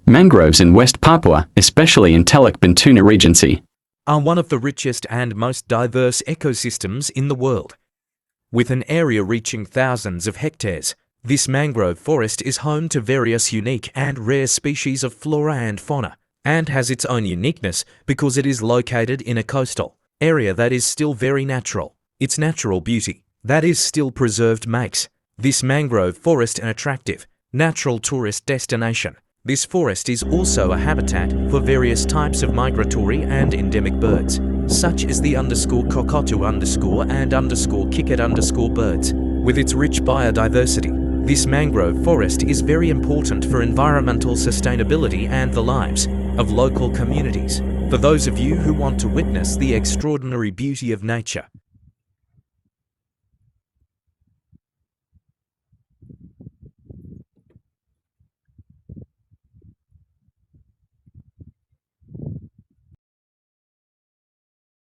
Mangroves in West Papua, especially in Teluk Bintulu Regency, are one of the richest and most diverse ecosystems in the world. With an area reaching thousands of hectares, this mangrove forest is home to various unique and rare species of flora and fauna, and has its own uniqueness because it is located in a coastal area that is still very natural. Its natural beauty that is still preserved makes this mangrove forest an attractive, natural tourist destination. This forest is also a habitat for various types of migratory and endemic birds, such as the _kokotu_ and _kikit_ birds. With its rich biodiversity, this mangrove forest is very important for environmental sustainability and the lives of local communities. For those of you who want to witness the extraordinary beauty of nature,